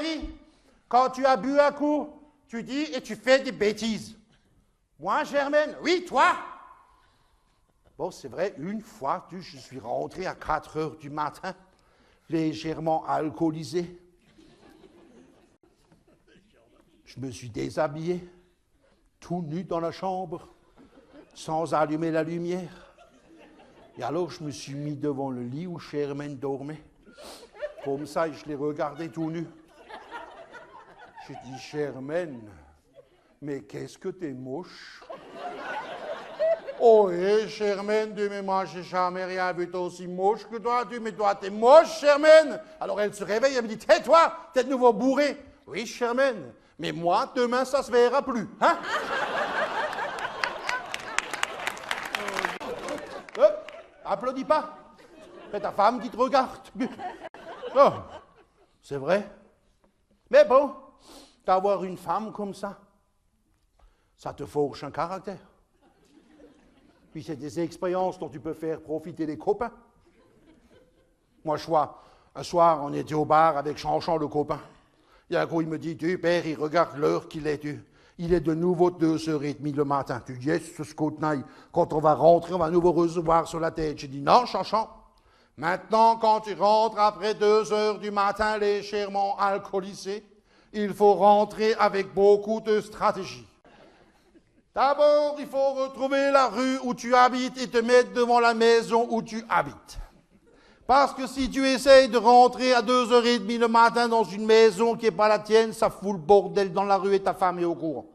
Perry, quand tu as bu un coup, tu dis et tu fais des bêtises. Moi, Germaine, oui, toi. Bon, c'est vrai, une fois, je suis rentré à 4 heures du matin, légèrement alcoolisé. Je me suis déshabillé, tout nu dans la chambre, sans allumer la lumière. Et alors, je me suis mis devant le lit où Germaine dormait. Comme ça, je l'ai regardé tout nu. J'ai dit, Germaine, mais qu'est-ce que t'es moche. Oh, hé, Germaine, mais moi, j'ai jamais rien vu d'aussi moche que toi. Mais toi, t'es moche, Germaine. Alors, elle se réveille, elle me dit, tais-toi, t'es de nouveau bourré. Oui, Germaine, mais moi, demain, ça se verra plus, hein? Applaudis pas. C'est ta femme qui te regarde. Oh, c'est vrai. Mais bon, d'avoir une femme comme ça te forge un caractère. Puis c'est des expériences dont tu peux faire profiter les copains. Moi, je vois, un soir, on était au bar avec Chanchon, le copain. Il y a un coup, il me dit, tu, père, il regarde l'heure qu'il est, tu. Il est de nouveau 2h30 le matin. Tu dis, yes, ce Scotnaille, quand on va rentrer, on va nouveau recevoir sur la tête. J'ai dit, non, Chanchon. Maintenant, quand tu rentres après 2h du matin, légèrement alcoolisé, il faut rentrer avec beaucoup de stratégie. D'abord, il faut retrouver la rue où tu habites et te mettre devant la maison où tu habites. Parce que si tu essayes de rentrer à 2h30 le matin dans une maison qui n'est pas la tienne, ça fout le bordel dans la rue et ta femme est au courant.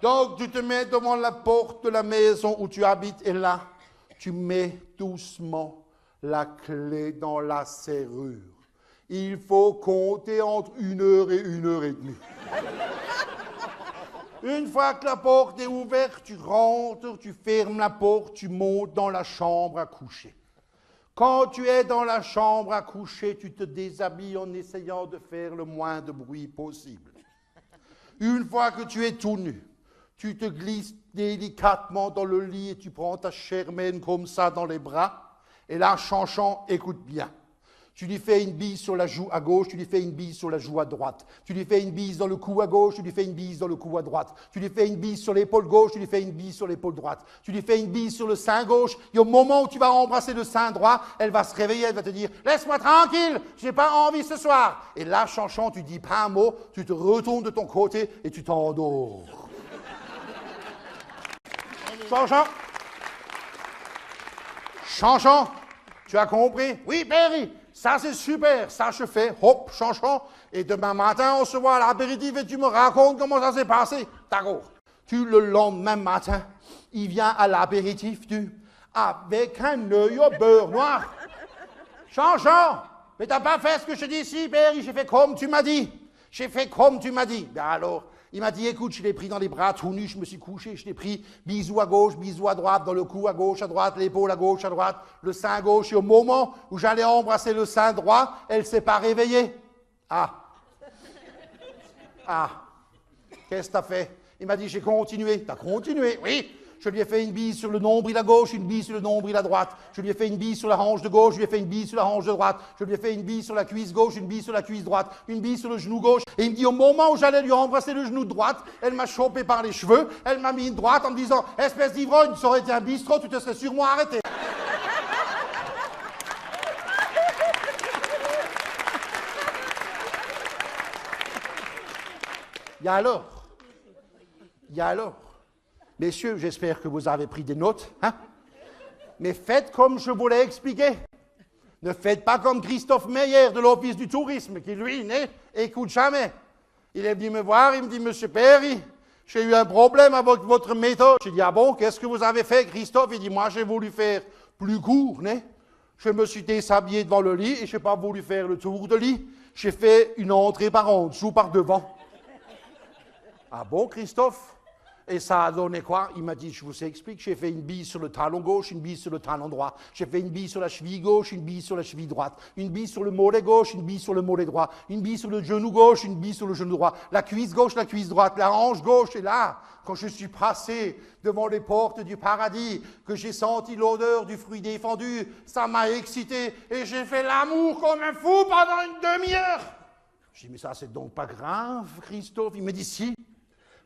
Donc, tu te mets devant la porte de la maison où tu habites et là, tu mets doucement la clé dans la serrure. Il faut compter entre 1h et 1h30. Une fois que la porte est ouverte, tu rentres, tu fermes la porte, tu montes dans la chambre à coucher. Quand tu es dans la chambre à coucher, tu te déshabilles en essayant de faire le moins de bruit possible. Une fois que tu es tout nu, tu te glisses délicatement dans le lit et tu prends ta Germaine comme ça dans les bras. Et là, Chanchon, écoute bien. Tu lui fais une bise sur la joue à gauche, tu lui fais une bise sur la joue à droite. Tu lui fais une bise dans le cou à gauche, tu lui fais une bise dans le cou à droite. Tu lui fais une bise sur l'épaule gauche, tu lui fais une bise sur l'épaule droite. Tu lui fais une bise sur le sein gauche, et au moment où tu vas embrasser le sein droit, elle va se réveiller, elle va te dire « Laisse-moi tranquille, j'ai pas envie ce soir !» Et là, Chanchon, tu dis pas un mot, tu te retournes de ton côté et tu t'endors. Chanchon, Chanchon, tu as compris? Oui, Perry. Ça, c'est super. Ça, je fais, hop, Chanchon. Et demain matin, on se voit à l'apéritif et tu me racontes comment ça s'est passé. D'accord. Le lendemain matin, il vient à l'apéritif, avec un œil au beurre noir. Chanchon, mais t'as pas fait ce que je dis ici, Perry. J'ai fait comme tu m'as dit. J'ai fait comme tu m'as dit. Ben alors, il m'a dit, écoute, je l'ai pris dans les bras tout nu, je me suis couché, je l'ai pris, bisous à gauche, bisous à droite, dans le cou à gauche, à droite, l'épaule à gauche, à droite, le sein gauche. Et au moment où j'allais embrasser le sein droit, elle ne s'est pas réveillée. Ah. Ah. Qu'est-ce que t'as fait? Il m'a dit, j'ai continué. T'as continué? Oui. Je lui ai fait une bise sur le nombril à gauche, une bise sur le nombril à droite. Je lui ai fait une bise sur la hanche de gauche, je lui ai fait une bise sur la hanche de droite. Je lui ai fait une bise sur la cuisse gauche, une bise sur la cuisse droite, une bise sur le genou gauche. Et il me dit, au moment où j'allais lui embrasser le genou de droite, elle m'a chopé par les cheveux, elle m'a mis une droite en me disant, espèce d'ivrogne, ça aurait été un bistrot, tu te serais sûrement arrêté. Et alors? Messieurs, j'espère que vous avez pris des notes, hein? Mais faites comme je vous l'ai expliqué. Ne faites pas comme Christophe Meyer de l'Office du tourisme, qui lui, n'écoute jamais. Il est venu me voir, il me dit, Monsieur Perry, j'ai eu un problème avec votre méthode. J'ai dit, ah bon, qu'est-ce que vous avez fait, Christophe? Il dit, moi, j'ai voulu faire plus court, Je me suis déshabillé devant le lit et je n'ai pas voulu faire le tour de lit. J'ai fait une entrée par en dessous, par devant. Ah bon, Christophe? Et ça a donné quoi? Il m'a dit, je vous explique, j'ai fait une bise sur le talon gauche, une bise sur le talon droit. J'ai fait une bise sur la cheville gauche, une bise sur la cheville droite. Une bise sur le mollet gauche, une bise sur le mollet droit. Une bise sur le genou gauche, une bise sur le genou droit. La cuisse gauche, la cuisse droite, la hanche gauche. Et là, quand je suis passé devant les portes du paradis, que j'ai senti l'odeur du fruit défendu, ça m'a excité et j'ai fait l'amour comme un fou pendant une demi-heure. Je dis, mais ça, c'est donc pas grave, Christophe. Il me dit, si,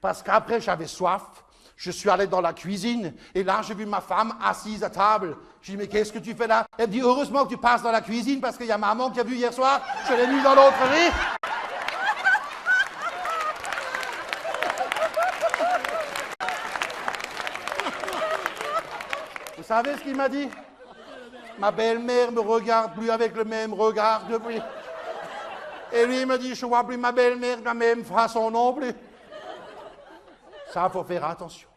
parce qu'après, j'avais soif. Je suis allé dans la cuisine et là, j'ai vu ma femme assise à table. Je dis, mais qu'est-ce que tu fais là? Elle me dit, heureusement que tu passes dans la cuisine parce qu'il y a maman qui a vu hier soir. Je l'ai mis dans l'autre lit. Vous savez ce qu'il m'a dit? Ma belle-mère me regarde plus avec le même regard depuis. Et lui, il me dit, je ne vois plus ma belle-mère de la même façon non plus. Ça, il faut faire attention.